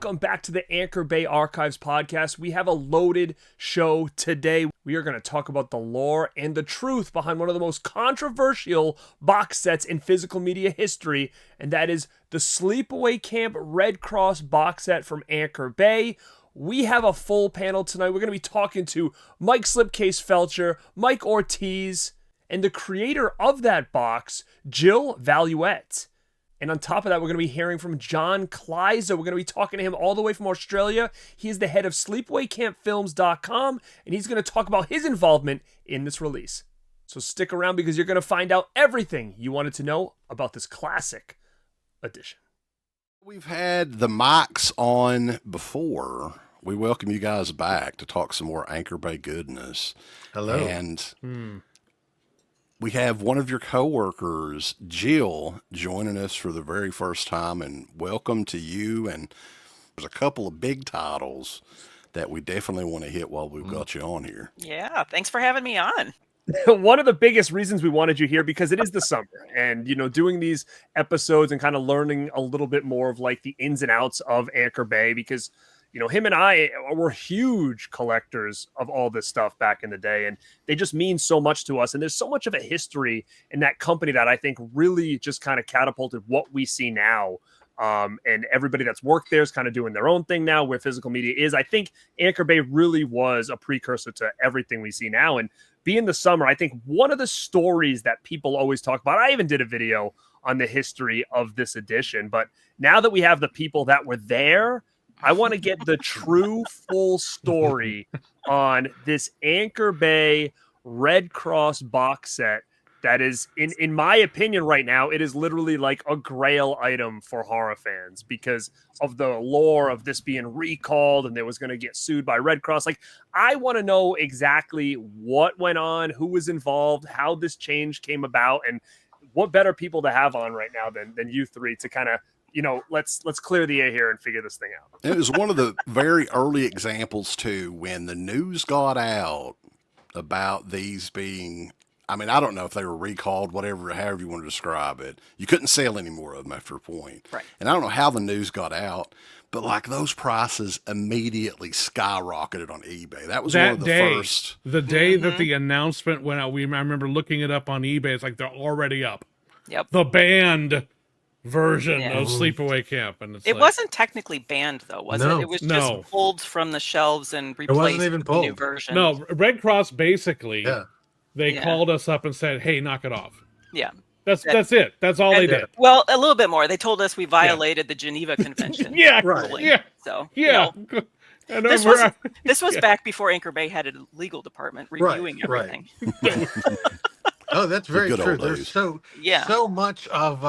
welcome back to the Anchor Bay Archives podcast. We have a loaded show today. We are going to talk about the lore and the truth behind one of the most controversial box sets in physical media history, and that is the Sleepaway Camp Red Cross box set from Anchor Bay. We have a full panel tonight. We're going to be talking to Mike Slipcase Felsher, Mike Ortiz, and the creator of that box, Jill Valuet. And on top of that, we're going to be hearing from John Klyza. We're going to be talking to him all the way from Australia. He is the head of SleepawayCampFilms.com, and he's going to talk about his involvement in this release. So stick around because you're going to find out everything you wanted to know about this classic edition. We've had the mics on before. We welcome you guys back to talk some more Anchor Bay goodness. Hello. And we have one of your coworkers, Jill, joining us for the very first time, and welcome to you. And there's a couple of big titles that we definitely want to hit while we've got you on here. Yeah, thanks for having me on. One of the biggest reasons we wanted you here, because it is the summer, and doing these episodes and kind of learning a little bit more of like the ins and outs of Anchor Bay, because him and I were huge collectors of all this stuff back in the day, and they just mean so much to us. And there's so much of a history in that company that I think really just kind of catapulted what we see now. And everybody that's worked there is kind of doing their own thing now where physical media is. I think Anchor Bay really was a precursor to everything we see now. And being the summer, I think one of the stories that people always talk about, I even did a video on the history of this edition, but now that we have the people that were there, I want to get the true full story on this Anchor Bay Red Cross box set that is, in my opinion right now, it is literally like a grail item for horror fans because of the lore of this being recalled and they was going to get sued by Red Cross. Like, I want to know exactly what went on, who was involved, how this change came about, and what better people to have on right now than you three to kind of, let's clear the air here and figure this thing out. It was one of the very early examples, too, when the news got out about these being, I don't know if they were recalled, however you want to describe it. You couldn't sell any more of them after a point. Right. And I don't know how the news got out, but like those prices immediately skyrocketed on eBay. That was one of the first. The day that the announcement went out, I remember looking it up on eBay. It's like they're already up. Yep. The banned version of Sleepaway Camp, and it wasn't technically banned though, was it? It was just pulled from the shelves and replaced with a new version. No, Red Cross basically, they called us up and said, "Hey, knock it off." Yeah, that's it. That's all they did. Well, a little bit more. They told us we violated the Geneva Convention. Right. Yeah. So And this was back before Anchor Bay had a legal department reviewing everything. Right. Oh, that's very true. There's so much of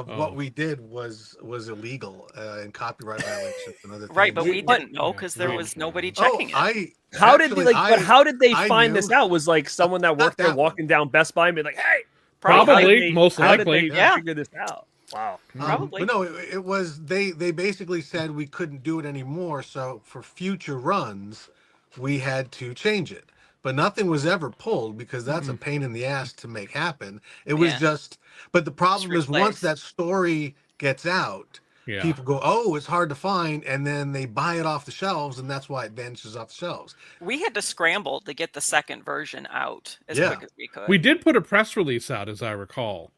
what we did was illegal and copyright violations and other things. Right, but we didn't know because there was nobody checking it. How did they find this out? Was like someone that worked there walking down Best Buy and be like, "Hey, probably, most likely, figure this out." Wow, probably. But no, it was they basically said we couldn't do it anymore. So for future runs, we had to change it. But nothing was ever pulled because that's a pain in the ass to make happen. It was just, but the problem is once that story gets out, people go, "Oh, it's hard to find," and then they buy it off the shelves, and that's why it vanishes off the shelves. We had to scramble to get the second version out as quick as we could. We did put a press release out, as I recall.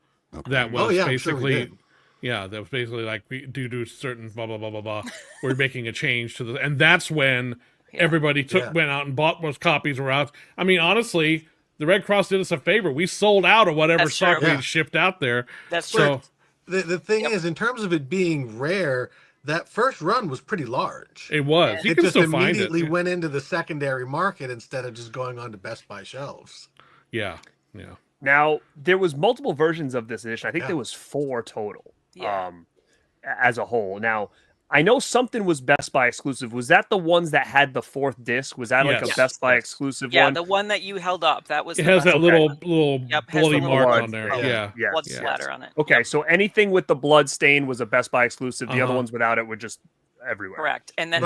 That was basically, that was basically like, we do certain blah blah blah blah blah. We're making a change to and that's when. Everybody went out and bought those copies were out. Honestly, the Red Cross did us a favor. We sold out of whatever stock we shipped out there. That's true. The thing is, in terms of it being rare, that first run was pretty large. It was. You can still find it. It just immediately went into the secondary market instead of just going on to Best Buy shelves. Yeah. Now, there was multiple versions of this edition. I think there was 4 total as a whole. Now, I know something was Best Buy exclusive. Was that the ones that had the 4th disc? Was that like a Best Buy exclusive one? Yeah, the one that you held up. That was. It has that little bloody mark on there. Blood splatter on it. Okay, so anything with the blood stain was a Best Buy exclusive. The other ones without it were just everywhere. Correct. And then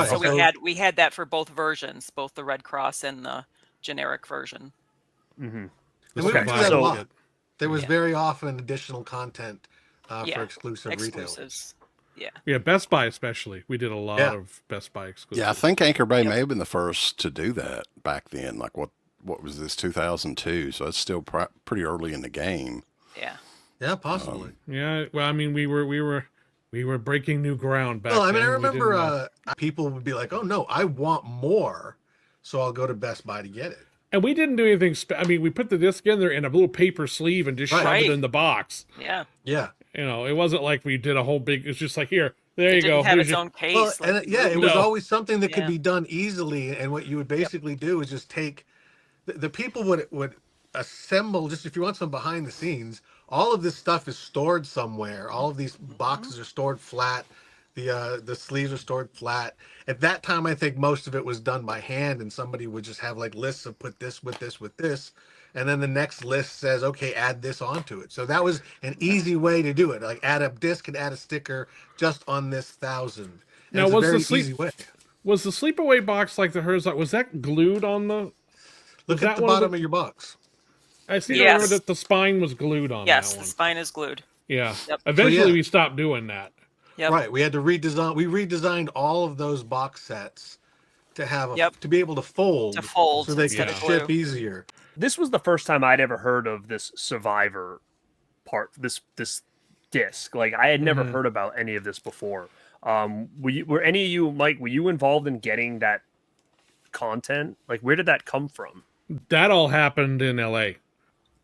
we had that for both versions, both the Red Cross and the generic version. Mm-hmm. And we would do that a lot. There was very often additional content for exclusive retailers. Yeah, Best Buy especially. We did a lot of Best Buy exclusives. Yeah, I think Anchor Bay may have been the first to do that back then. Like what was this, 2002? So it's still pretty early in the game. Yeah. Yeah, possibly. Yeah, well, I mean, we were breaking new ground back then. Well, I mean, I remember people would be like, "Oh no, I want more, so I'll go to Best Buy to get it." And we didn't do anything. I mean, we put the disc in there in a little paper sleeve and just shoved it in the box. Yeah. Yeah. You know, it wasn't like we did a whole big. It's just like, here, there you go. Have its own case. Well, and it was always something that could be done easily. And what you would basically do is just take the people would assemble. Just if you want some behind the scenes, all of this stuff is stored somewhere. All of these boxes are stored flat. The sleeves are stored flat. At that time, I think most of it was done by hand, and somebody would just have like lists of put this with this with this, and then the next list says, okay, add this onto it. So that was an easy way to do it. Like add a disc and add a sticker just on this 1,000. Now, was the Sleepaway box like the Herzog? Was that glued on the? Look at the bottom of your box. I see. I remember that the spine was glued on. Yes, that one. The spine is glued. Yeah. Yep. Eventually, we stopped doing that. Yep. Right, we had to redesign. We redesigned all of those box sets to have to be able to fold, so they could ship easier. This was the first time I'd ever heard of this Survivor part. This disc, like I had never heard about any of this before. Were any of you, Mike? Were you involved in getting that content? Like, where did that come from? That all happened in L.A.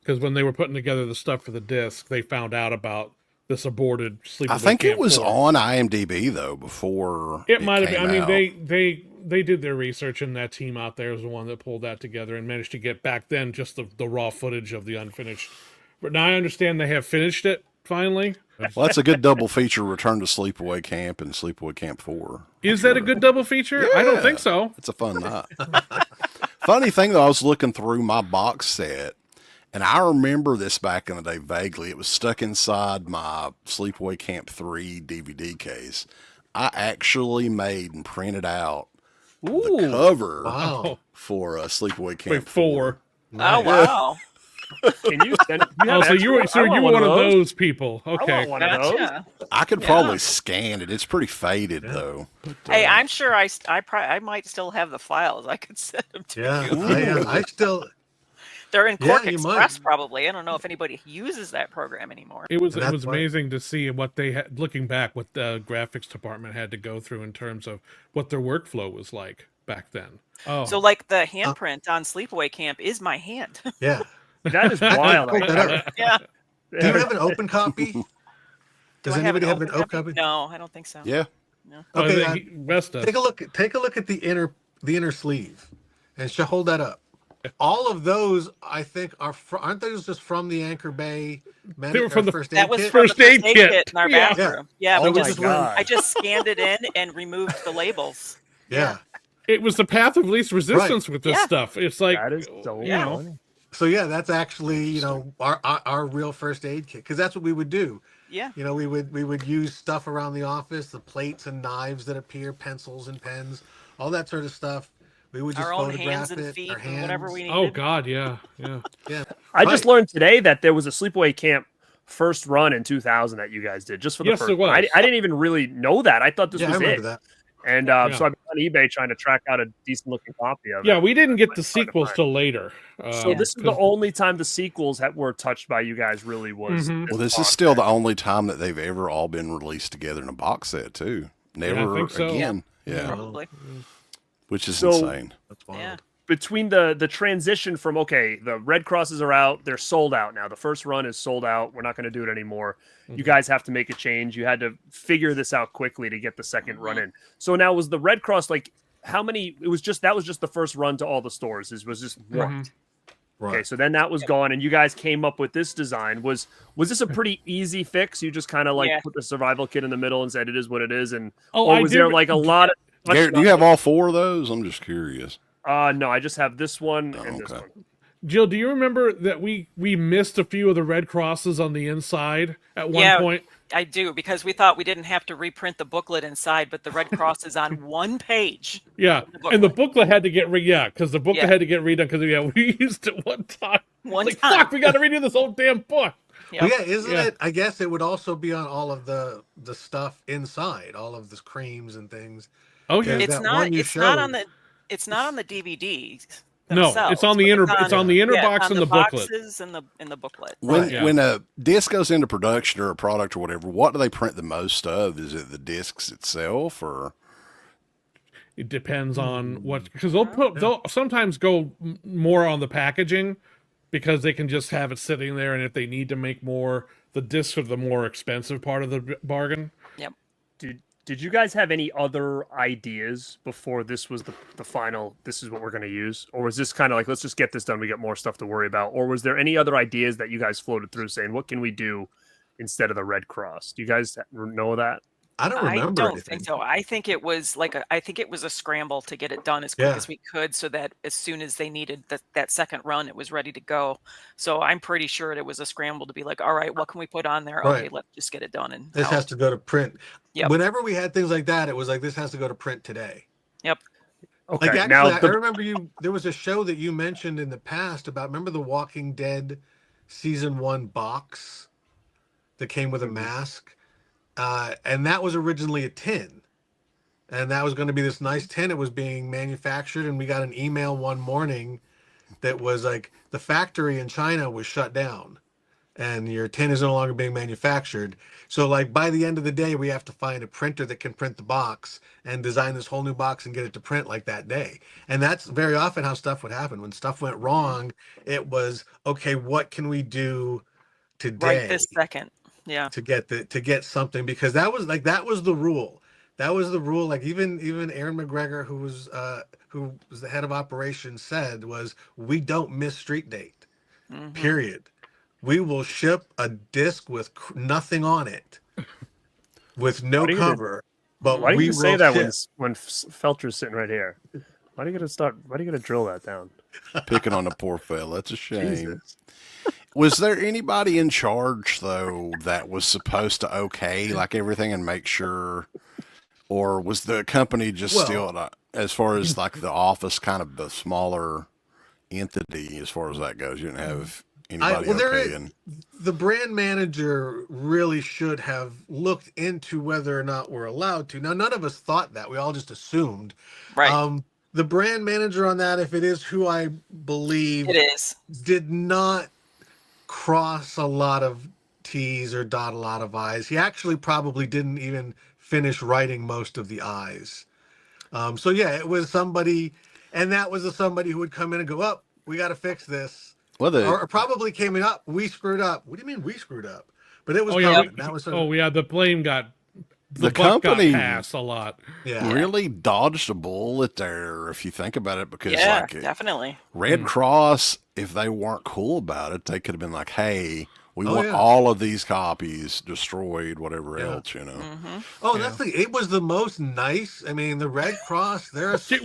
because when they were putting together the stuff for the disc, they found out about this aborted Sleepaway. I think Camp it was 4. on IMDb though before it might have been. I mean, they did their research, and that team out there was the one that pulled that together and managed to get back then just the raw footage of the unfinished. But now I understand they have finished it finally. Well, that's a good double feature: Return to Sleepaway Camp and Sleepaway Camp 4. Is that a good double feature? Yeah, I don't think so. It's a fun night. Funny thing though, I was looking through my box set. And I remember this back in the day vaguely. It was stuck inside my Sleepaway Camp 3 DVD case. I actually made and printed out the cover for Sleepaway Camp 4. Nice. Oh, wow. Can you send it? So you were one of those people. Okay. I want one of those. I could probably scan it. It's pretty faded though. But, hey, I'm sure I might still have the files. I could send them to you. I still... They're in Quark Express, probably. I don't know if anybody uses that program anymore. It was amazing to see what they had, looking back, what the graphics department had to go through in terms of what their workflow was like back then. Oh, so like the handprint on Sleepaway Camp is my hand. Yeah, that is wild. Yeah. Do you have an open copy? Does anybody have an open copy? No, I don't think so. Yeah. No. Okay. Take a look at the inner sleeve, and hold that up. All of those, I think, aren't those just from the Anchor Bay? They were from the first aid that was kit? first aid kit in our bathroom. Yeah, I just scanned it in and removed the labels. Yeah. It was the path of least resistance with this stuff. It's like that is so funny. So that's actually our real first aid kit, because that's what we would do. Yeah. We would use stuff around the office, the plates and knives that appear, pencils and pens, all that sort of stuff. We would just our own photograph hands and it, feet our hands. and whatever we needed. Oh God, yeah. I just learned today that there was a Sleepaway Camp first run in 2000 that you guys did just for the first. It was. I didn't even really know that. I thought this was I remember it. that. And so I've been on eBay trying to track out a decent looking copy of it. Yeah, we didn't get the sequels till later. So this is the only time the sequels were touched by you guys. Really was. Well, this is still the only time that they've ever all been released together in a box set too. Never again. Yeah. Probably. Which is insane. That's wild. Yeah. Between the transition from the Red Crosses are out, they're sold out now. The first run is sold out. We're not going to do it anymore. You guys have to make a change. You had to figure this out quickly to get the second run in. So now was the Red Cross how many? It was just that was just the first run to all the stores. It was just one. Right. Okay, so then that was gone, and you guys came up with this design. Was this a pretty easy fix? You just kind of put the survival kit in the middle and said it is what it is, and or was there a lot of? Garrett, do you have all four of those? I'm just curious. No, I just have this one and this one. Jill, do you remember that we missed a few of the Red Crosses on the inside at one point? I do, because we thought we didn't have to reprint the booklet inside, but the Red Cross is on one page. Yeah, and the booklet had to get because the booklet had to get redone because we used it one time. Fuck, we got to redo this whole damn book. Yep. But yeah, isn't it? I guess it would also be on all of the stuff inside, all of the creams and things. Oh yeah, it's not. It's not on the. It's not on the DVDs. No, it's on the inner. It's on the inner box and the booklet. Boxes and the booklet. When a disc goes into production or a product or whatever, what do they print the most of? Is it the discs itself, or it depends on what? Because they'll sometimes go more on the packaging because they can just have it sitting there, and if they need to make more, the discs are the more expensive part of the bargain. Yep. Did you guys have any other ideas before this was the final, this is what we're going to use? Or was this kind of like, let's just get this done, we got more stuff to worry about? Or was there any other ideas that you guys floated through saying, what can we do instead of the Red Cross? Do you guys know that? I don't remember. I don't think so. I think it was a scramble to get it done as quick as we could, so that as soon as they needed that second run, it was ready to go. So I'm pretty sure it was a scramble to be like, all right, what can we put on there? Right. Okay, let's just get it done. And this has to go to print. Yep. Whenever we had things like that, it was like, this has to go to print today. Yep. Okay. Like, actually, I remember there was a show that you mentioned in the past about, remember the Walking Dead season 1 box that came with a mask? And that was originally a tin, and that was going to be this nice tin. It was being manufactured, and we got an email one morning that was like, the factory in China was shut down and your tin is no longer being manufactured. So like by the end of the day, we have to find a printer that can print the box and design this whole new box and get it to print like that day. And that's very often how stuff would happen. When stuff went wrong, it was, okay, what can we do today? Right this second. Yeah. To get something, because that was the rule. That was the rule. Like even Aaron McGregor, who was the head of operations, said was, we don't miss street date. Mm-hmm. Period. We will ship a disc with nothing on it, with no cover. But why do you say that ship. when Felsher's sitting right here? Why do you gotta drill that down? Picking on the poor fella. That's a shame. Jesus. Was there anybody in charge, though, that was supposed to okay like everything and make sure, or was the company just still, as far as like the office, kind of the smaller entity as far as that goes? You didn't have anybody the brand manager really should have looked into whether or not we're allowed to. Now, none of us thought that. We all just assumed. Right. The brand manager on that, if it is who I believe it is, did not cross a lot of T's or dot a lot of I's. He actually probably didn't even finish writing most of the I's. So yeah, it was somebody, and that was somebody who would come in and go, "Up, we got to fix this." Or probably came up, we screwed up. What do you mean we screwed up? But it was the blame got the company got passed a lot. Yeah, really dodged a bullet there if you think about it, because definitely Red Cross, if they weren't cool about it, they could have been like, hey, we want all of these copies destroyed, whatever else, you know. Mm-hmm. Oh, it was the most nice. I mean, the Red Cross, it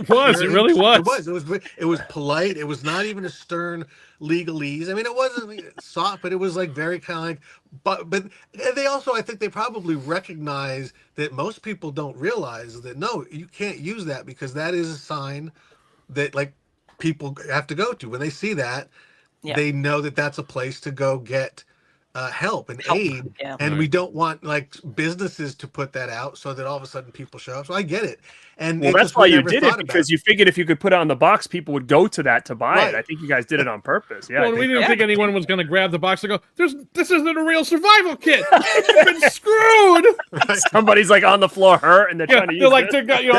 really was. It was polite. It was not even a stern legalese. I mean, it wasn't soft, but it was like very kind of like, but they also, I think they probably recognize that most people don't realize that, no, you can't use that, because that is a sign that like people have to go to. When they see that, they know that that's a place to go get help and aid, and we don't want like businesses to put that out so that all of a sudden people show up. So I get it, and that's why you did it, because you figured if you could put it on the box, people would go to that to buy it. I think you guys did it on purpose. Yeah, well, we didn't think anyone was going to grab the box and go, "This isn't a real survival kit. You've been screwed." Right. Somebody's like on the floor hurt, and they're trying to use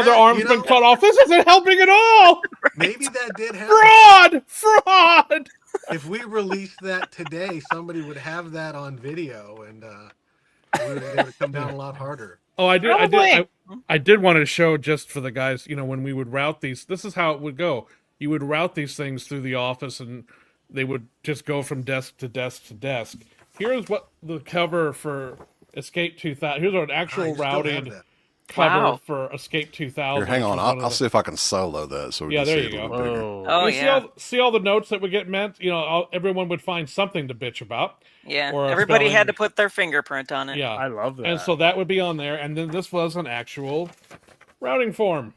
their arms been cut off. This isn't helping at all. Maybe that did happen. Fraud. If we released that today, somebody would have that on video, and they would come down a lot harder. Oh, I did want to show, just for the guys, when we would route these, this is how it would go. You would route these things through the office, and they would just go from desk to desk to desk. Here's what the cover for Escape 2000. Here's an actual routed cover for Escape 2000. Here, hang on. I'll see if I can solo that. So we can there see you it a go. little bigger. Oh, see all the notes that would get meant. Everyone would find something to bitch about. Yeah, everybody had to put their fingerprint on it. Yeah, I love that. And so that would be on there, and then this was an actual routing form.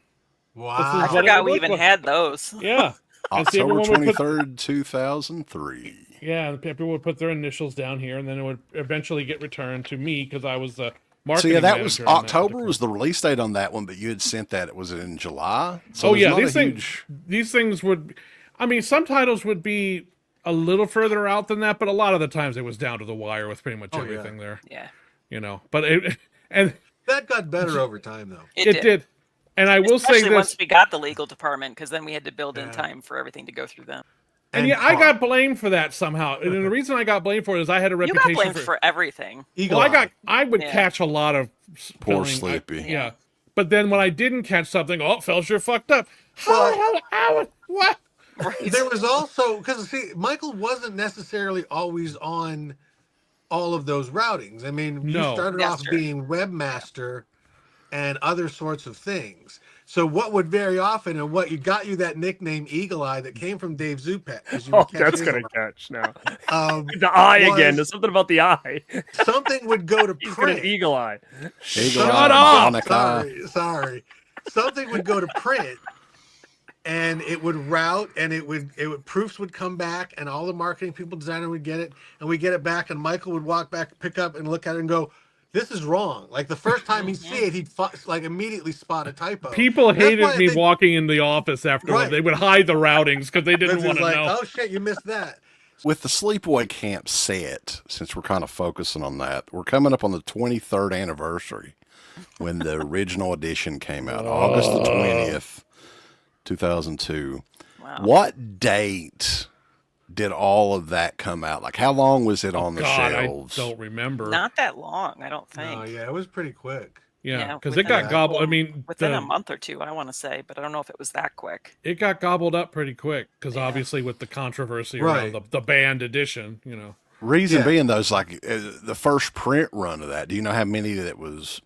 Wow! I forgot we even had those. Yeah. October 23rd, 2003. Yeah, and people would put their initials down here, and then it would eventually get returned to me because I was the marketing manager. So yeah, that was October was the release date on that one, but you had sent that. Was it in July? So these things would. I mean, some titles would be a little further out than that, but a lot of the times it was down to the wire with pretty much everything there. Yeah. You know, but that got better over time, though. It did. And I will say this: once we got the legal department, because then we had to build in time for everything to go through them. And yeah, I got blamed for that somehow. And the reason I got blamed for it is I had a reputation. You got blamed for everything. I would catch a lot of poor Sleepy. Yeah. But then when I didn't catch something, Felsher fucked up. What? Right. There was also, because see, Michael wasn't necessarily always on all of those routings. I mean, you started off being webmaster and other sorts of things. So what would very often, and what got you that nickname Eagle Eye that came from Dave Zupek. That's going to catch now. The eye again. There's something about the eye. Something would go to print. An eagle eye. Shut up. Sorry. Something would go to print. And it would route, and it would proofs would come back, and all the marketing people, designer would get it, and we get it back, and Michael would walk back, pick up, and look at it and go, "This is wrong." Like the first time he'd see it, he'd immediately spot a typo. People hated me walking in the office afterwards. Right. They would hide the routings because they didn't want to know. Oh shit, you missed that. With the Sleepaway Camp set, since we're kind of focusing on that, we're coming up on the 23rd anniversary when the original edition came out, August the 20th. 2002. Wow. What date did all of that come out? Like, how long was it on the shelves? I don't remember. Not that long, I don't think. Oh, yeah, it was pretty quick. Yeah, because it got gobbled. I mean, within a month or two, I want to say, but I don't know if it was that quick. It got gobbled up pretty quick because obviously with the controversy around the banned edition, you know. Reason being, those like the first print run of that. Do you know how many that was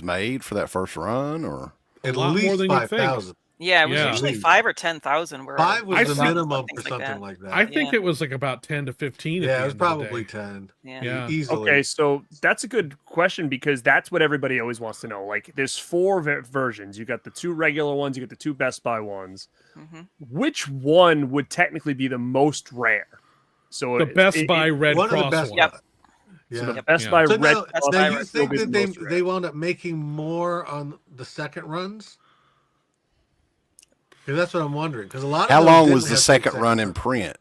made for that first run, or at least more than 5,000? Yeah, it was usually 5,000 or 10,000. 5 was the minimum for something like that. I think it was like about 10 to 15. Yeah, it was probably 10. Yeah, easily. Okay, so that's a good question because that's what everybody always wants to know. Like, there's 4 versions. You got the 2 regular ones. You got the 2 Best Buy ones. Mm-hmm. Which one would technically be the most rare? So the Best Buy Red Cross one. Yep. Yeah. So the Best Buy Red Cross. Now you think that they wound up making more on the second runs? Yeah, that's what I'm wondering. Because a lot of how long was the second run in print?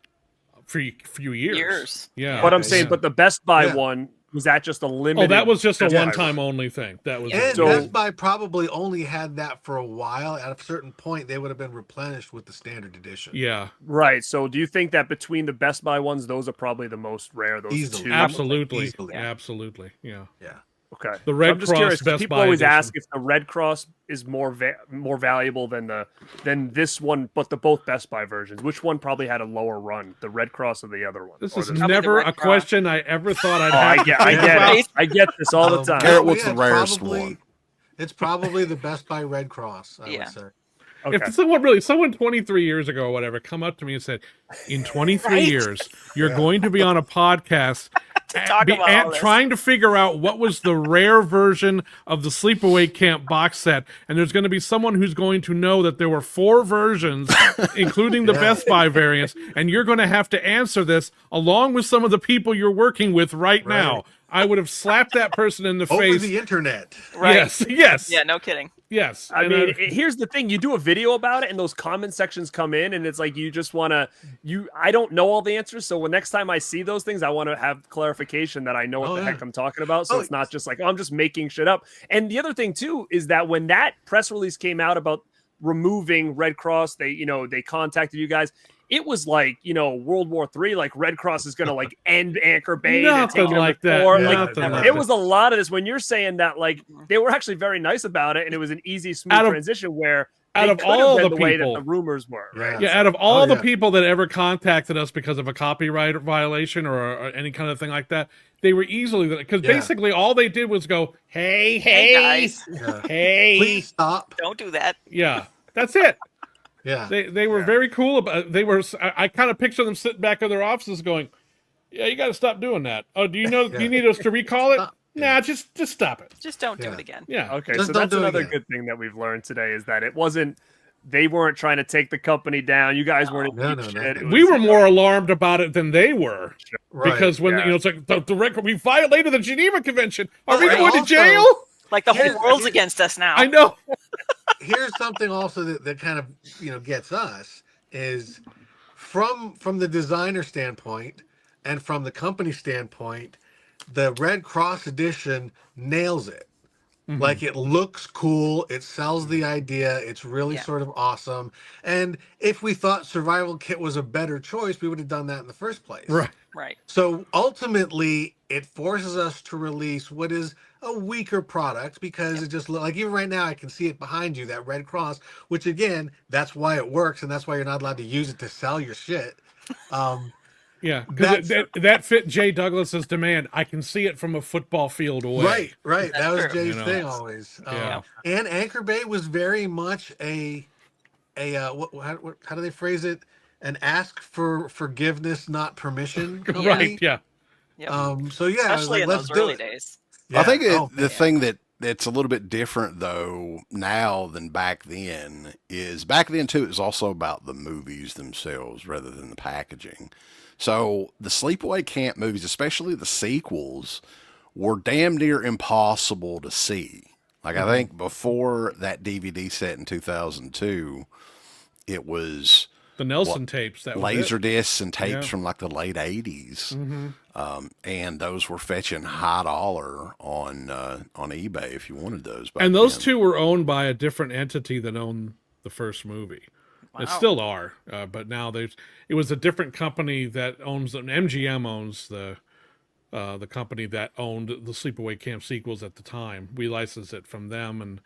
For a few years. Yeah. What I'm saying, but the Best Buy one, was that just a limited? Oh, that was just a one-time only thing. That was Best Buy probably only had that for a while. At a certain point, they would have been replenished with the standard edition. Yeah. Right. So do you think that between the Best Buy ones, those are probably the most rare? Those Easily. 2? Absolutely. Easily. Absolutely. Yeah. Yeah. Okay. The Red I'm just Cross curious. Best People Buy always edition. ask if the Red Cross is more valuable than this one, but both Best Buy versions. Which one probably had a lower run, the Red Cross or the other one? This is never a question I ever thought I'd have. I get this all the time. Garrett, what's the rarest one? It's probably the Best Buy Red Cross, I would say. Okay. If someone 23 years ago or whatever come up to me and said, in 23 years, you're going to be on a podcast trying to figure out what was the rare version of the Sleepaway Camp box set, and there's going to be someone who's going to know that there were 4 versions, including the Best Buy variants, and you're going to have to answer this along with some of the people you're working with right now. I would have slapped that person in the face. Over the internet. Right. Yes. Yeah, no kidding. Yes. I mean, here's the thing. You do a video about it, and those comment sections come in, and it's like you just want to... I don't know all the answers, so next time I see those things, I want to have clarification that I know what the heck I'm talking about, so it's not just like, I'm just making shit up. And the other thing, too, is that when that press release came out about removing Red Cross, they contacted you guys... It was like, World War III, like Red Cross is going to like end Anchor Bay. Nothing like that. It was a lot of this when you're saying that, like, they were actually very nice about it. And it was an easy, smooth transition where out of all the way that the rumors were. Right? Yeah. Out of all the people that ever contacted us because of a copyright violation or any kind of thing like that, they were easily, because basically all they did was go, hey guys, hey, please stop. Don't do that. Yeah. That's it. Yeah, they were very cool about. They were. I kind of picture them sitting back in their offices, going, "Yeah, you got to stop doing that. Oh, do you know? Do you need us to recall it? Nah, just stop it. Just don't do it again." Yeah. Okay, so that's another good thing that we've learned today is that it wasn't they weren't trying to take the company down. You guys weren't. No. We were more alarmed about it than they were. Right, because when it's like the record, we violated the Geneva Convention. Are we Right, going to also- jail? Like the whole world's against us now. I know. Here's something also that kind of gets us is from the designer standpoint and from the company standpoint, the Red Cross edition nails it. Like, it looks cool, it sells the idea, it's really sort of awesome. And if we thought Survival Kit was a better choice, we would have done that in the first place. Right. So ultimately, it forces us to release what is a weaker product because it just like, even right now I can see it behind you, that Red Cross, which again, that's why it works and that's why you're not allowed to use it to sell your shit. Yeah, because that fit Jay Douglas's demand. I can see it from a football field away. Right. That's That was true. Jay's thing always. Yeah. And Anchor Bay was very much a how do they phrase it? An ask for forgiveness, not permission company. Right, yeah. Yep. So yeah, Especially in let's those do early it. days. Yeah. I think Oh, the thing that's a little bit different though now than back then is back then too. It was also about the movies themselves rather than the packaging. So the Sleepaway Camp movies, especially the sequels, were damn near impossible to see. Like I think before that DVD set in 2002, it was The Nelson tapes. That was laser it. discs and tapes Yeah. from like the late 80s. And those were fetching high dollar on eBay if you wanted those. Back And those then. two were owned by a different entity than owned the first movie. It still are, but now it was a different company that owns them. MGM owns the company that owned the Sleepaway Camp sequels at the time. We licensed it from them, and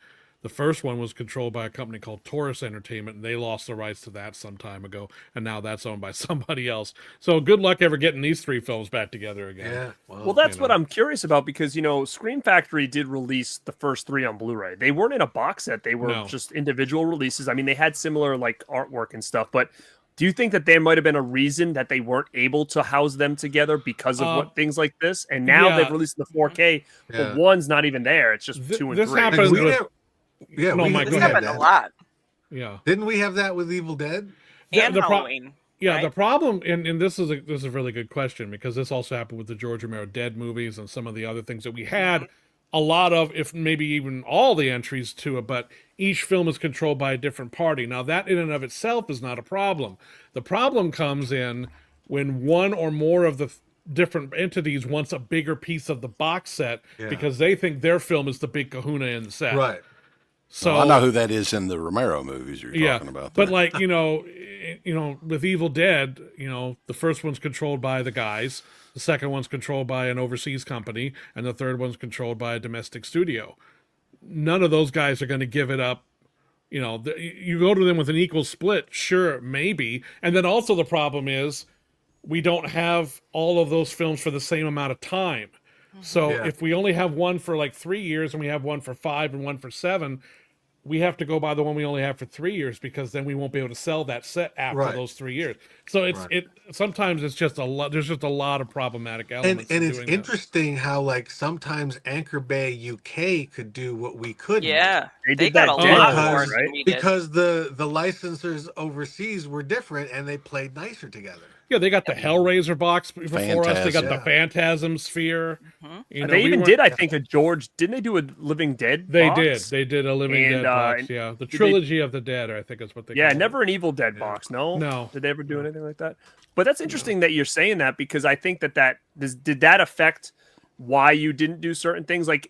the first one was controlled by a company called Taurus Entertainment, and they lost the rights to that some time ago, and now that's owned by somebody else. So good luck ever getting these three films back together again. Yeah. Well, that's what I'm curious about because, Scream Factory did release the first three on Blu-ray. They weren't in a box set. They were just individual releases. I mean, they had similar like artwork and stuff, but do you think that there might have been a reason that they weren't able to house them together because of what things like this? And now they've released the 4K, but one's not even there. It's just 2 and 3. This happens with... Mike, This happened a lot. Yeah. Didn't we have that with Evil Dead? And Halloween. Yeah, the problem, and this is a really good question because this also happened with the George Romero Dead movies and some of the other things that we had a lot of, if maybe even all the entries to it, but each film is controlled by a different party. Now that in and of itself is not a problem. The problem comes in when one or more of the different entities wants a bigger piece of the box set because they think their film is the big kahuna in the set. Right. So I know who that is in the Romero movies you're talking about. But like, with Evil Dead, the first one's controlled by the guys, the second one's controlled by an overseas company, and the third one's controlled by a domestic studio. None of those guys are going to give it up. You go to them with an equal split, sure, maybe. And then also the problem is we don't have all of those films for the same amount of time. So if we only have one for like 3 years and we have one for 5 and one for 7, we have to go by the one we only have for 3 years because then we won't be able to sell that set after those 3 years. So sometimes it's just a lot. There's just a lot of problematic elements. And it's interesting how like sometimes Anchor Bay UK could do what we couldn't. Yeah, They got did a that lot Dead more movies, than right? we did. Because the licensors overseas were different and they played nicer together. Yeah, they got the Hellraiser box before us. They got Phantasm. the Phantasm Sphere. They even did, I think, didn't they do a Living Dead They box? did. They did a Living Dead box, yeah. The Trilogy of the Dead, I think is what they call it. Never an Evil Dead box, no? No. Did they ever do anything like that? But that's interesting that you're saying that because I think did that affect why you didn't do certain things? Like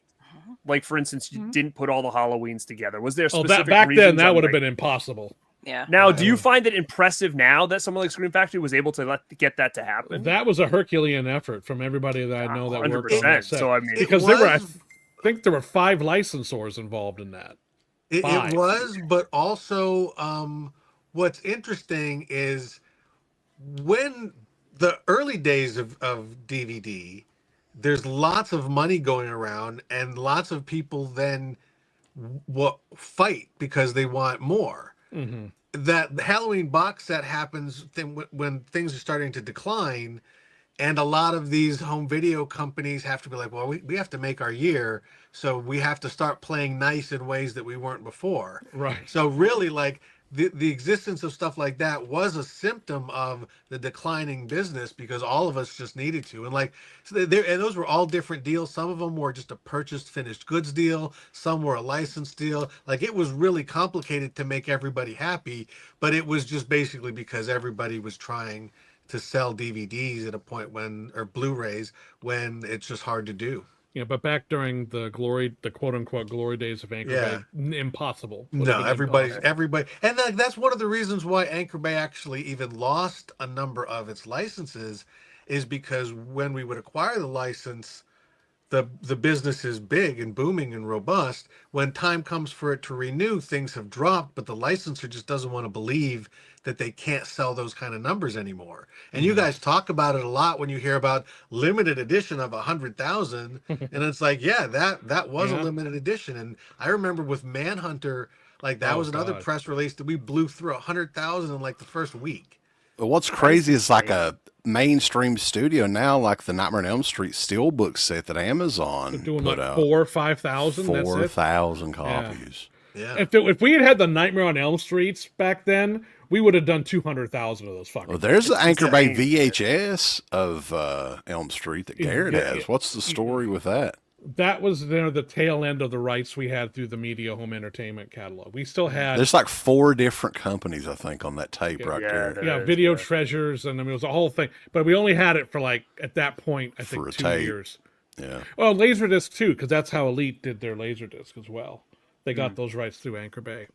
for instance, you didn't put all the Halloweens together. Was there specific back then, reasons that on, would have like- been impossible. Yeah. Now, do you find it impressive now that someone like Scream Factory was able to get that to happen? That was a Herculean effort from everybody that I know that worked on that set. So I mean, because I think there were 5 licensors involved in that. It 5. was, but also what's interesting is when the early days of DVD, there's lots of money going around and lots of people then fight because they want more. Mm-hmm. That Halloween box set happens when things are starting to decline, and a lot of these home video companies have to be like, well, we have to make our year, so we have to start playing nice in ways that we weren't before. Right. So really, like, the existence of stuff like that was a symptom of the declining business because all of us just needed to. And like, so there, and those were all different deals. Some of them were just a purchased finished goods deal. Some were a license deal. Like, it was really complicated to make everybody happy, but it was just basically because everybody was trying to sell DVDs at a point when, or Blu-rays, when it's just hard to do. Yeah, but back during the quote unquote glory days of Anchor Bay, impossible. No, everybody, and that's one of the reasons why Anchor Bay actually even lost a number of its licenses, is because when we would acquire the license, the business is big and booming and robust. When time comes for it to renew, things have dropped, but the licensor just doesn't want to believe that they can't sell those kind of numbers anymore. And you guys talk about it a lot when you hear about limited edition of 100,000, and it's like, yeah, that was a limited edition. And I remember with Manhunter, like that was another press release that we blew through 100,000 in like the first week. But what's crazy is like a mainstream studio now, like the Nightmare on Elm Street Steelbook set that Amazon doing put like out. 4,000 or 5,000. 4,000 copies. Yeah. If we had the Nightmare on Elm Streets back then, we would have done 200,000 of those fucking. Well, there's the Anchor Bay VHS of Elm Street that Garrett has. What's the story with that? That was the tail end of the rights we had through the Media Home Entertainment catalog. We still had. There's like 4 different companies, I think, on that tape right there. Yeah, Video Treasures, and I mean, it was a whole thing. But we only had it for like, at that point, I think 2 years. Yeah. Well, Laserdisc too, because that's how Elite did their Laserdisc as well. They got those rights through Anchor Bay.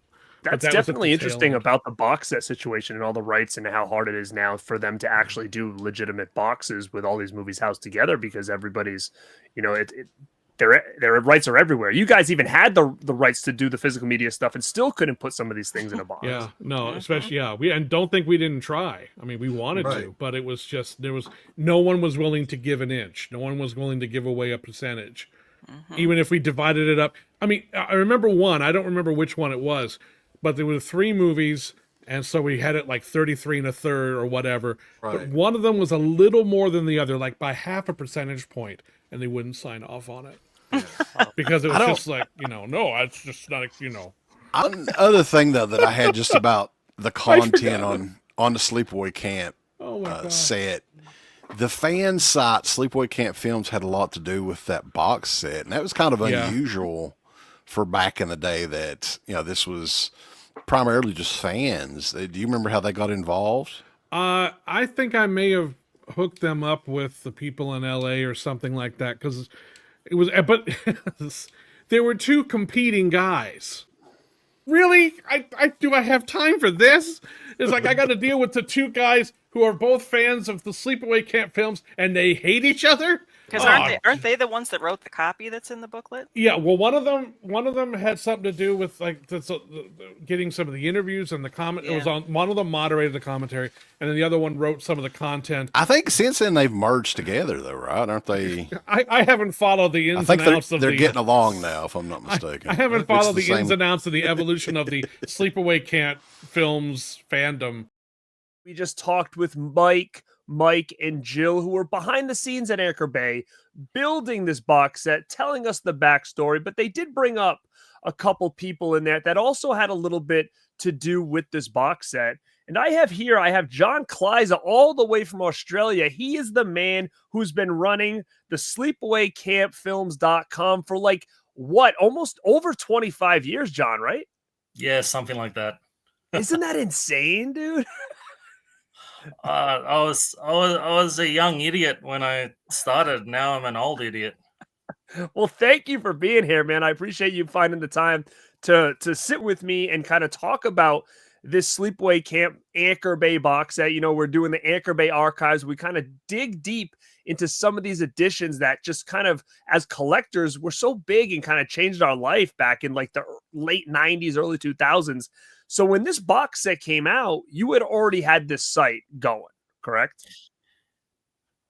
That's definitely interesting about the box set situation and all the rights and how hard it is now for them to actually do legitimate boxes with all these movies housed together, because everybody's, their rights are everywhere. You guys even had the rights to do the physical media stuff and still couldn't put some of these things in a box. Yeah, no, especially and don't think we didn't try. I mean, we wanted to, but it was just no one was willing to give an inch. No one was willing to give away a percentage, even if we divided it up. I mean, I remember one. I don't remember which one it was, but there were 3 movies, and so we had it like 33 1/3 or whatever. Right. But one of them was a little more than the other, like by half a percentage point, and they wouldn't sign off on it. Because it was just like, no, it's just not, Other thing, though, that I had just about the content on the Sleepaway Camp set, the fan site, Sleepaway Camp Films, had a lot to do with that box set. And that was kind of unusual for back in the day that, this was primarily just fans. Do you remember how they got involved? I think I may have hooked them up with the people in LA or something like that, because it was, but there were 2 competing guys. Really? Do I have time for this? It's like I got to deal with the 2 guys who are both fans of the Sleepaway Camp Films, and they hate each other. Because aren't they the ones that wrote the copy that's in the booklet? Yeah, well, one of them had something to do with like getting some of the interviews and the comment. Yeah. It was on one of them moderated the commentary, and then the other one wrote some of the content. I think since then they've merged together, though, right? Aren't they? I haven't followed the ins and outs of they're getting along now, if I'm not mistaken. I haven't followed the ins and outs of the evolution of the Sleepaway Camp Films fandom. We just talked with Mike, and Jill, who were behind the scenes at Anchor Bay, building this box set, telling us the backstory. But they did bring up a couple people in there that also had a little bit to do with this box set. And I have John Klyza all the way from Australia. He is the man who's been running the sleepawaycampfilms.com for almost over 25 years, John, right? Yeah, something like that. Isn't that insane, dude? I was a young idiot when I started. Now I'm an old idiot. Well, thank you for being here, man. I appreciate you finding the time to sit with me and kind of talk about this Sleepaway Camp Anchor Bay box set. We're doing the Anchor Bay archives. We kind of dig deep into some of these editions that just kind of, as collectors, were so big and kind of changed our life back in like the late 90s, early 2000s. So when this box set came out, you had already had this site going, correct?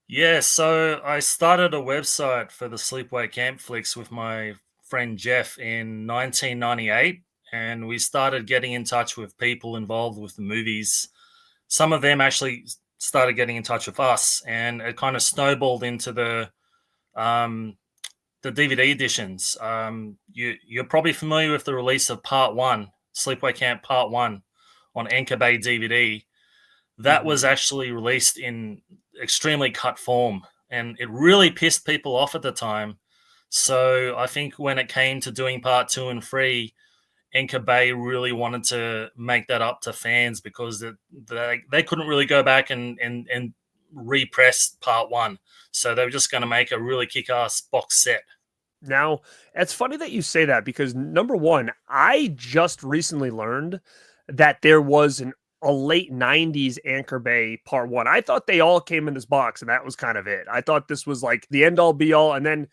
Yeah, so I started a website for the Sleepaway Camp flicks with my friend Jeff in 1998, and we started getting in touch with people involved with the movies. Some of them actually started getting in touch with us, and it kind of snowballed into the DVD editions. You're probably familiar with the release of Part 1, Sleepaway Camp Part 1, on Anchor Bay DVD, that was actually released in extremely cut form, and it really pissed people off at the time. So I think when it came to doing part 2 and 3, Anchor Bay really wanted to make that up to fans because they couldn't really go back and repress part 1. So they were just going to make a really kick-ass box set. Now, it's funny that you say that because number one, I just recently learned that there was a late 90s Anchor Bay part 1. I thought they all came in this box and that was kind of it. I thought this was like the end all be all. And then,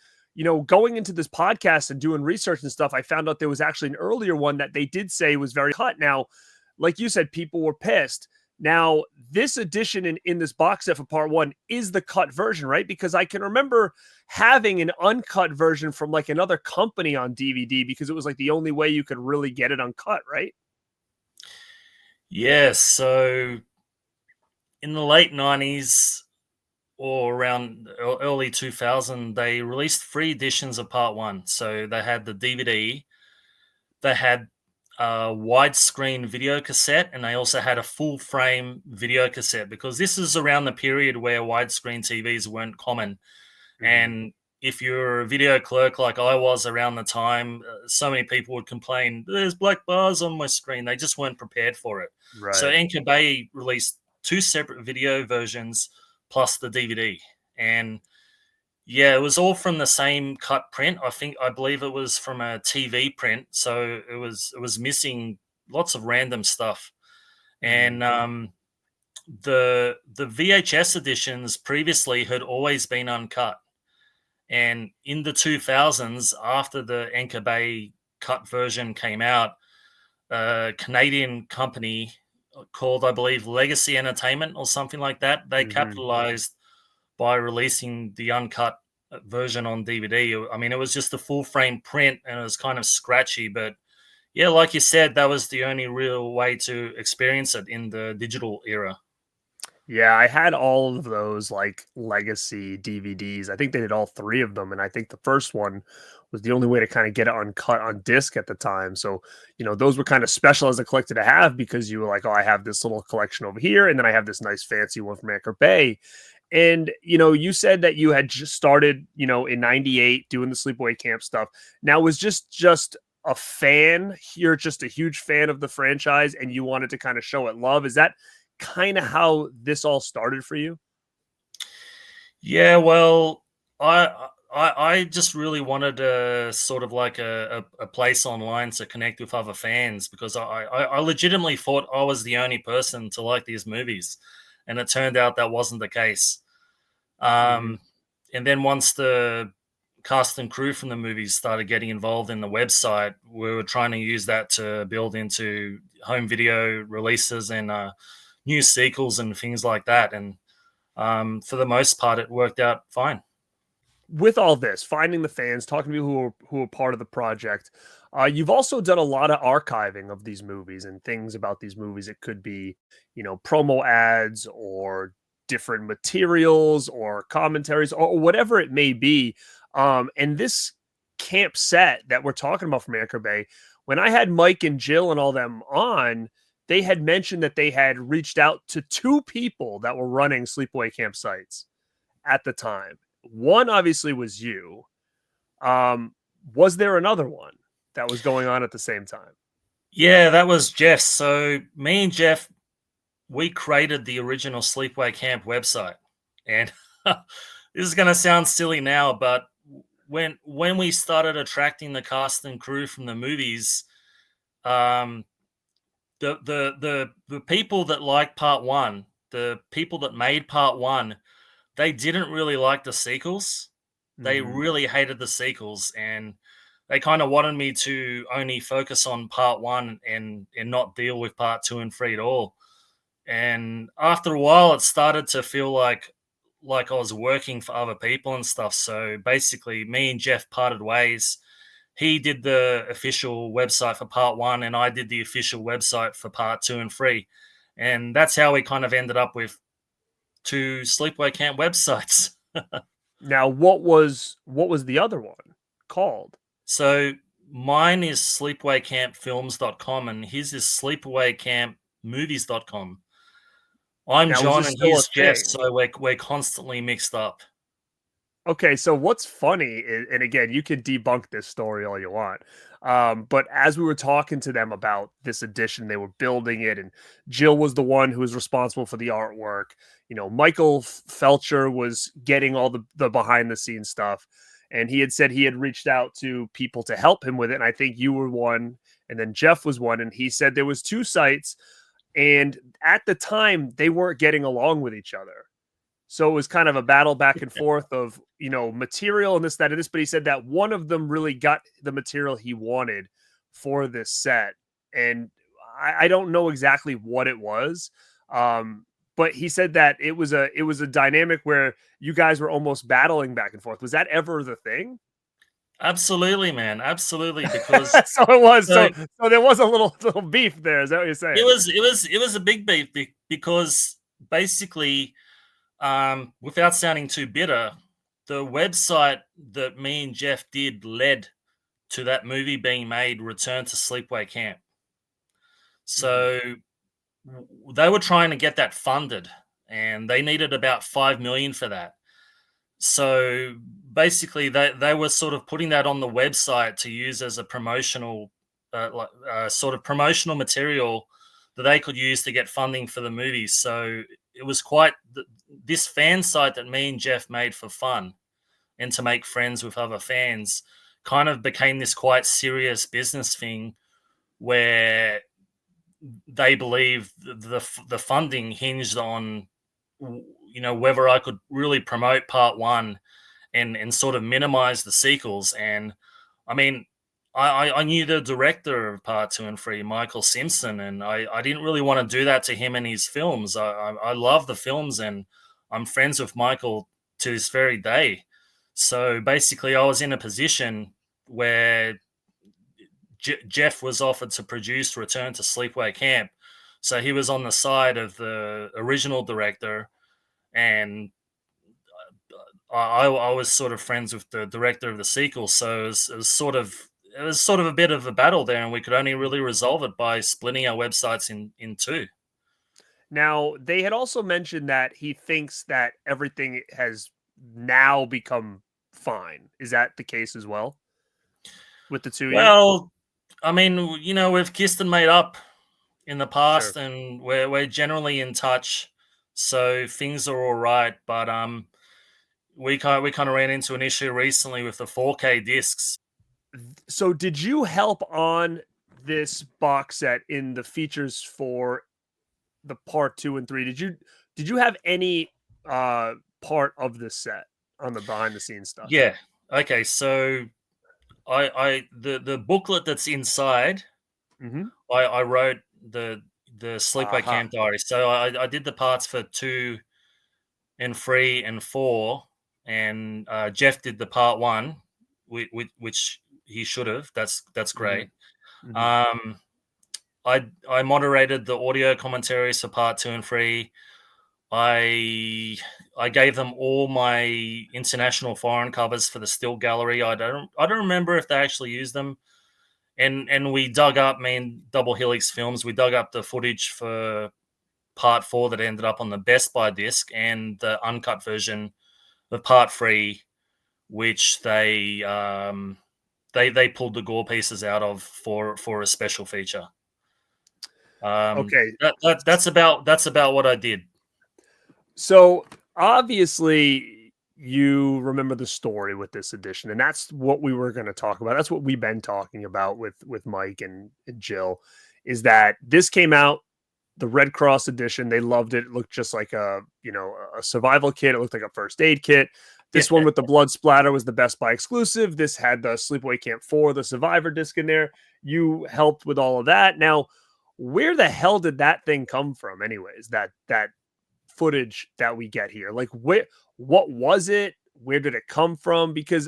going into this podcast and doing research and stuff, I found out there was actually an earlier one that they did say was very cut. Now, like you said, people were pissed. Now, this edition in this box set for part 1 is the cut version, right? Because I can remember having an uncut version from like another company on DVD because it was like the only way you could really get it uncut, right? Yes. So in the late 90s or around early 2000, they released 3 editions of part 1. So they had the DVD, they had a widescreen video cassette, and they also had a full frame video cassette because this is around the period where widescreen TVs weren't common. And if you're a video clerk like I was around the time, so many people would complain, there's black bars on my screen. They just weren't prepared for it. Right. So Anchor Bay released 2 separate video versions plus the DVD. And yeah, it was all from the same cut print. I believe it was from a TV print, so it was missing lots of random stuff. And the VHS editions previously had always been uncut. And in the 2000s, after the Anchor Bay cut version came out, a Canadian company called, I believe, Legacy Entertainment or something like that, they capitalized by releasing the uncut version on DVD. I mean, it was just a full frame print and it was kind of scratchy, but yeah, like you said, that was the only real way to experience it in the digital era. Yeah, I had all of those like legacy DVDs. I think they did all 3 of them. And I think the first one was the only way to kind of get it uncut on disc at the time. So, those were kind of special as a collector to have because you were like, oh, I have this little collection over here. And then I have this nice fancy one from Anchor Bay. And, you said that you had just started, in 98 doing the Sleepaway Camp stuff. Now, was just a fan? You're just a huge fan of the franchise and you wanted to kind of show it love. Is that kind of how this all started for you? Yeah, well, I just really wanted a sort of like a place online to connect with other fans because I legitimately thought I was the only person to like these movies, and it turned out that wasn't the case. And then once the cast and crew from the movies started getting involved in the website, we were trying to use that to build into home video releases and new sequels and things like that. And for the most part, it worked out fine. With all this, finding the fans, talking to people who are part of the project, you've also done a lot of archiving of these movies and things about these movies. It could be, promo ads or different materials or commentaries or whatever it may be. And this camp set that we're talking about from Anchor Bay, when I had Mike and Jill and all them on, they had mentioned that they had reached out to 2 people that were running sleepaway campsites at the time. One obviously was you. Was there another one that was going on at the same time? Yeah, that was Jeff. So me and Jeff, we created the original Sleepaway Camp website. And this is going to sound silly now, but when we started attracting the cast and crew from the movies, the people that liked part 1, the people that made part 1, they didn't really like the sequels. They really hated the sequels, and they kind of wanted me to only focus on part 1 and not deal with part 2 and 3 at all. And after a while, it started to feel like I was working for other people and stuff. So basically, me and Jeff parted ways. He did the official website for part 1, and I did the official website for part 2 and 3. And that's how we kind of ended up with 2 Sleepaway Camp websites. Now, what was the other one called? So mine is sleepawaycampfilms.com and his is Sleepaway Camp movies.com. I'm Now, John is this and still a he's Jeff, thing? so we're constantly mixed up. Okay, so what's funny is, and again, you can debunk this story all you want, but as we were talking to them about this edition, they were building it, and Jill was the one who was responsible for the artwork. You know, Michael Felsher was getting all the behind the scenes stuff, and he had said he had reached out to people to help him with it. And I think you were one, and then Jeff was one, and he said there was two sites, and at the time they weren't getting along with each other. So it was kind of a battle back and forth of, you know, material and this, that, and this. But he said that one of them really got the material he wanted for this set. And I don't know exactly what it was. But he said that it was a dynamic where you guys were almost battling back and forth. Was that ever the thing? Absolutely, man. Absolutely. Because so it was. So there was a little beef there. Is that what you're saying? It was a big beef because basically, without sounding too bitter, the website that me and Jeff did led to that movie being made, Return to Sleepaway Camp. So they were trying to get that funded, and they needed about $5 million for that. So basically, they were sort of putting that on the website to use as a promotional, sort of promotional material that they could use to get funding for the movie. So it was quite this fan site that me and Jeff made for fun and to make friends with other fans kind of became this quite serious business thing where they believe the funding hinged on, you know, whether I could really promote part one and sort of minimize the sequels. And I mean, I knew the director of part 2 and 3, Michael Simpson, and I didn't really want to do that to him and his films. I love the films, and I'm friends with Michael to this very day. So basically, I was in a position where Jeff was offered to produce Return to Sleepaway Camp. So he was on the side of the original director, and I was sort of friends with the director of the sequel. So it was sort of a bit of a battle there, and we could only really resolve it by splitting our websites in two. Now, they had also mentioned that he thinks that everything has now become fine. Is that the case as well with the two of you? Well, I mean, you know, we've kissed and made up in the past, Sure. and we're generally in touch, so things are all right. But we kind of ran into an issue recently with the 4K discs. So, did you help on this box set in the features for the part 2 and 3? Did you have any part of this set on the behind the scenes stuff? Yeah. Okay. So the booklet that's inside, I wrote the Sleepaway Camp Diary. So I did the parts for 2 and 3 and 4, and Jeff did the part 1, which he should have. That's great. I moderated the audio commentaries for part 2 and 3. I gave them all my international foreign covers for the still gallery. I don't remember if they actually used them. And we dug up, me and Double Helix Films, we dug up the footage for part 4 that ended up on the Best Buy disc and the uncut version of part 3, which they pulled the gore pieces out of for a special feature. Okay, that's about what I did. So obviously you remember the story with this edition, and that's what we were going to talk about. That's what we've been talking about with Mike and Jill, is that this came out, the Red Cross edition. They loved it. It looked just like a survival kit. It looked like a first aid kit. This one with the blood splatter was the Best Buy exclusive. This had the Sleepaway Camp 4, the Survivor disc in there. You helped with all of that. Now, where the hell did that thing come from anyways? That footage that we get here, like what was it? Where did it come from? Because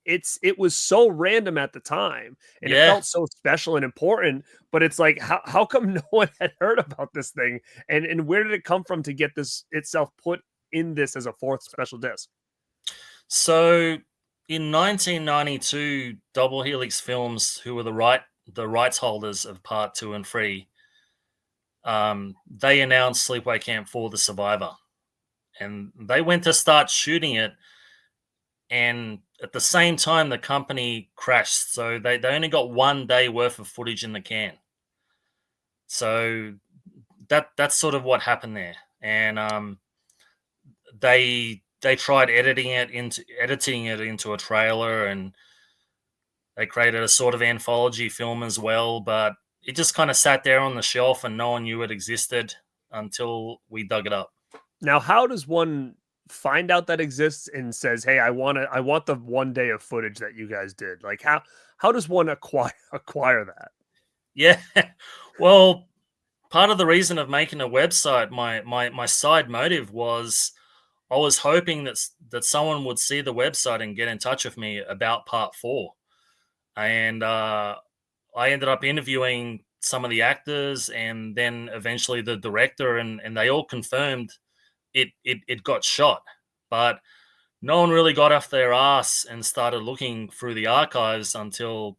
it was so random at the time, and it felt so special and important, but it's like, how come no one had heard about this thing, and where did it come from to get this itself put in this as a 4th special disc? So in 1992, Double Helix Films, who were the rights holders of part 2 and 3, they announced Sleepaway Camp 4: The Survivor, and they went to start shooting it, and at the same time the company crashed, so they only got 1 day worth of footage in the can. So that's sort of what happened there. And they tried editing it into a trailer, and they created a sort of anthology film as well, but it just kind of sat there on the shelf and no one knew it existed until we dug it up. Now, how does one find out that exists and says, "Hey, I want the 1 day of footage that you guys did"? Like, how does one acquire that? Yeah, well, part of the reason of making a website, my side motive was I was hoping that someone would see the website and get in touch with me about part 4, and I ended up interviewing some of the actors and then eventually the director, and they all confirmed it got shot, but no one really got off their ass and started looking through the archives until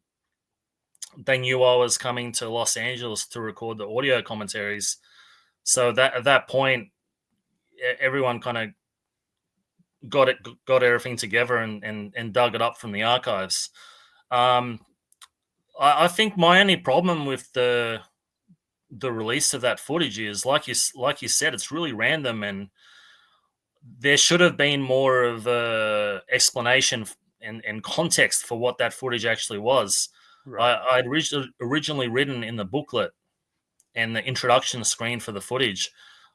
they knew I was coming to Los Angeles to record the audio commentaries. So that at that point, everyone kind of got everything together and dug it up from the archives. I think my only problem with the release of that footage is, like you said, it's really random, and there should have been more of a explanation and context for what that footage actually was. Right. I'd originally written in the booklet and the introduction screen for the footage,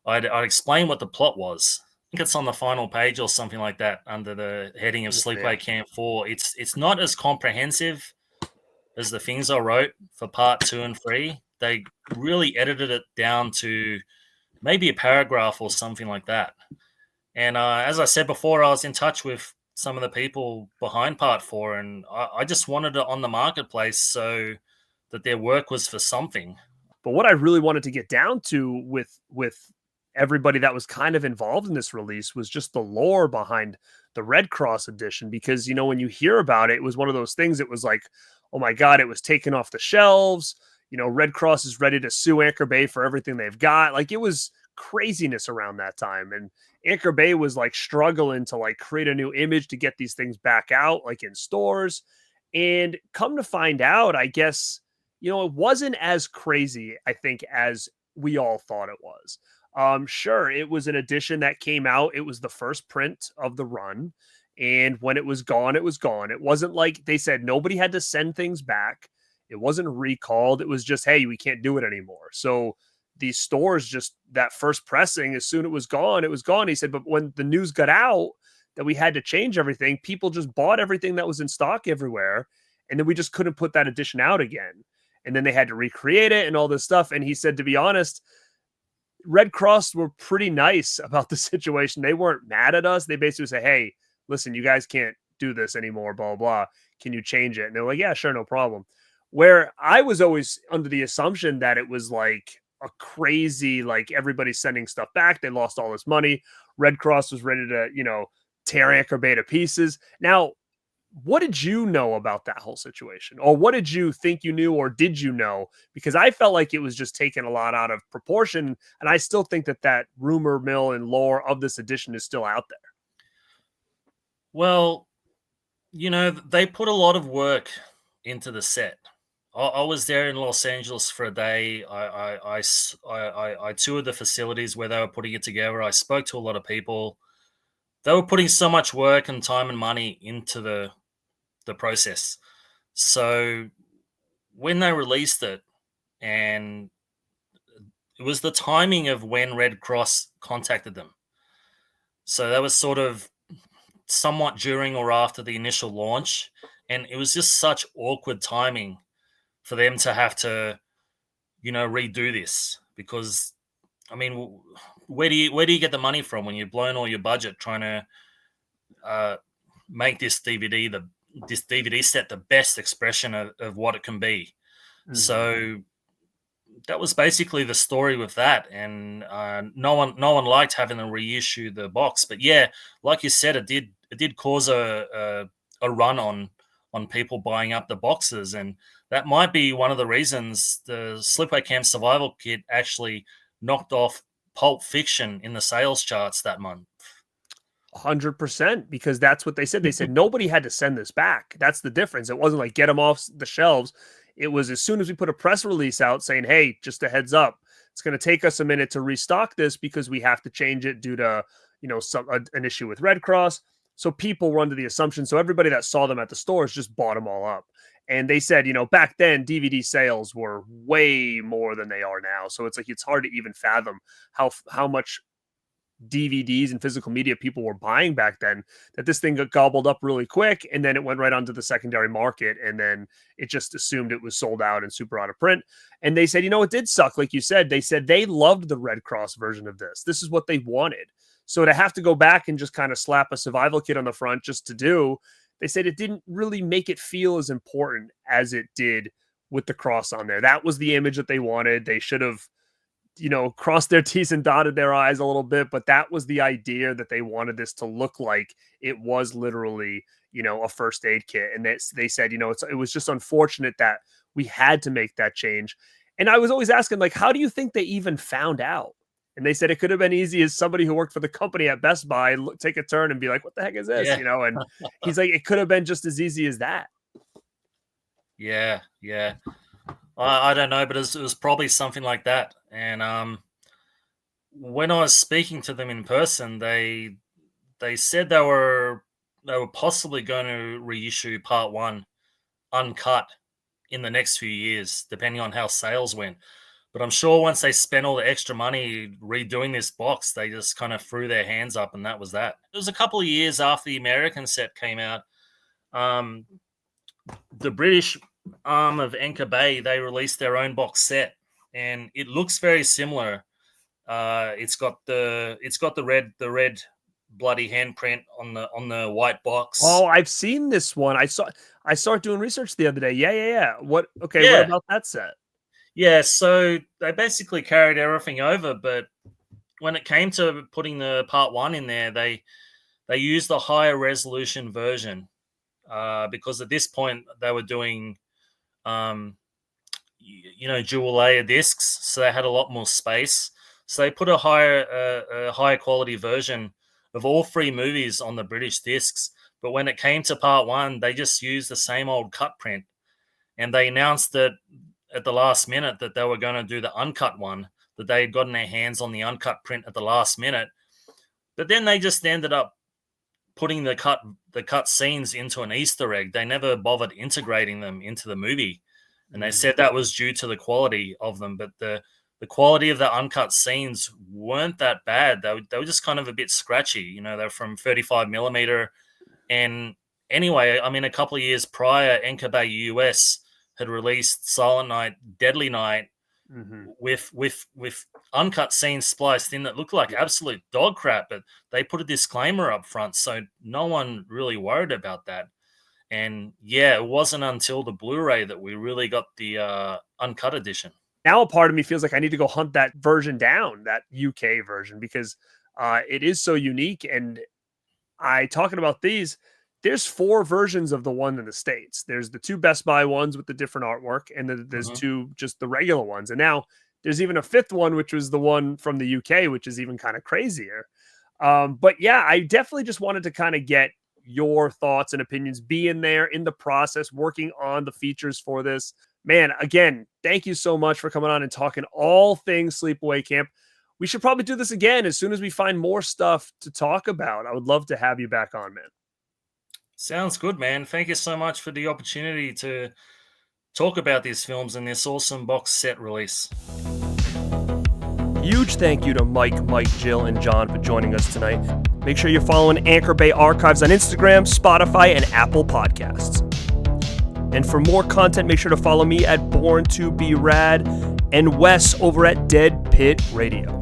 I'd explain what the plot was. I think it's on the final page or something like that under the heading of Sleepaway Camp 4. It's not as comprehensive as the things I wrote for part 2 and 3. They really edited it down to maybe a paragraph or something like that. And as I said before, I was in touch with some of the people behind part 4, and I just wanted it on the marketplace so that their work was for something. But what I really wanted to get down to with everybody that was kind of involved in this release was just the lore behind the Red Cross edition, because, you know, when you hear about it, it was one of those things. It was like, oh my God, it was taken off the shelves. You know, Red Cross is ready to sue Anchor Bay for everything they've got. Like, it was craziness around that time. And Anchor Bay was like struggling to like create a new image to get these things back out, like in stores. And come to find out, I guess, you know, it wasn't as crazy, I think, as we all thought it was. Sure, it was an edition that came out. It was the first print of the run. And when it was gone, it was gone. It wasn't like they said nobody had to send things back. It wasn't recalled. It was just, hey, we can't do it anymore. So these stores, just that first pressing, as soon as it was gone, it was gone. He said, but when the news got out that we had to change everything, people just bought everything that was in stock everywhere. And then we just couldn't put that edition out again. And then they had to recreate it and all this stuff. And he said, to be honest, Red Cross were pretty nice about the situation. They weren't mad at us. They basically say, hey, listen, you guys can't do this anymore, blah, blah. Can you change it? And they're like, yeah, sure, no problem. Where I was always under the assumption that it was like a crazy, like everybody's sending stuff back. They lost all this money. Red Cross was ready to, you know, tear Anchor Bay to pieces. Now, what did you know about that whole situation? Or what did you think you knew, or did you know? Because I felt like it was just taken a lot out of proportion. And I still think that rumor mill and lore of this edition is still out there. Well, you know, they put a lot of work into the set. I was there in Los Angeles for a day. I toured the facilities where they were putting it together. I spoke to a lot of people. They were putting so much work and time and money into the process. So when they released it, and it was the timing of when Red Cross contacted them. So that was sort of somewhat during or after the initial launch. And it was just such awkward timing for them to have to, you know, redo this, because, I mean, where do you get the money from when you've blown all your budget trying to make this DVD set the best expression of what it can be? Mm-hmm. So that was basically the story with that, and no one liked having to reissue the box. But yeah, like you said, it did cause a run on on people buying up the boxes, and that might be one of the reasons the Sleepaway Camp Survival Kit actually knocked off Pulp Fiction in the sales charts that month. 100%, because that's what they said. They said nobody had to send this back. That's the difference. It wasn't like get them off the shelves. It was as soon as we put a press release out saying, hey, just a heads up, it's going to take us a minute to restock this because we have to change it due to, an issue with Red Cross. So people were under the assumption. So everybody that saw them at the stores just bought them all up. And they said, back then DVD sales were way more than they are now. So it's like, it's hard to even fathom how much DVDs and physical media people were buying back then, that this thing got gobbled up really quick, and then it went right onto the secondary market, and then it just assumed it was sold out and super out of print. And they said, it did suck. Like you said, they said they loved the Red Cross version of this. This is what they wanted. So to have to go back and just kind of slap a survival kit on the front just to do, they said it didn't really make it feel as important as it did with the cross on there. That was the image that they wanted. They should have crossed their T's and dotted their I's a little bit, but that was the idea, that they wanted this to look like it was literally, a first aid kit. And they said, it was just unfortunate that we had to make that change. And I was always asking, like, how do you think they even found out? And they said it could have been easy as somebody who worked for the company at Best Buy, take a turn and be like, what the heck is this? Yeah. And he's like, it could have been just as easy as that. Yeah. I don't know, but it was probably something like that. And when I was speaking to them in person, they said they were possibly going to reissue Part 1 uncut in the next few years, depending on how sales went. But I'm sure once they spent all the extra money redoing this box, they just kind of threw their hands up, and that was that. It was a couple of years after the American set came out. The British arm of Anchor Bay, they released their own box set, and it looks very similar. It's got the red bloody handprint on the white box. Oh, I've seen this one. I started doing research the other day. Yeah. What about that set? Yeah, so they basically carried everything over, but when it came to putting the Part 1 in there, they used the higher resolution version because at this point they were doing dual layer discs, so they had a lot more space. So they put a higher quality version of all 3 movies on the British discs. But when it came to Part 1, they just used the same old cut print, and they announced that at the last minute that they were going to do the uncut one, that they had gotten their hands on the uncut print at the last minute. But then they just ended up putting the cut scenes into an Easter egg. They never bothered integrating them into the movie. And they said that was due to the quality of them. But the quality of the uncut scenes weren't that bad. They were just kind of a bit scratchy. They're from 35 millimeter. And anyway, I mean, a couple of years prior, Anchor Bay US had released Silent Night, Deadly Night with uncut scenes spliced in that looked like absolute dog crap, but they put a disclaimer up front, so no one really worried about that. And yeah, it wasn't until the Blu-ray that we really got the uncut edition. Now a part of me feels like I need to go hunt that version down, that UK version, because it is so unique. And talking about these, there's 4 versions of the one in the States. There's the 2 Best Buy ones with the different artwork, and then there's 2 just the regular ones. And now there's even a 5th one, which was the one from the UK, which is even kind of crazier. But yeah, I definitely just wanted to kind of get your thoughts and opinions, being there in the process, working on the features for this. Man, again, thank you so much for coming on and talking all things Sleepaway Camp. We should probably do this again as soon as we find more stuff to talk about. I would love to have you back on, man. Sounds good, man. Thank you so much for the opportunity to talk about these films and this awesome box set release. Huge thank you to Mike, Jill, and John for joining us tonight. Make sure you're following Anchor Bay Archives on Instagram, Spotify, and Apple Podcasts. And for more content, make sure to follow me at Born to Be Rad and Wes over at Dead Pit Radio.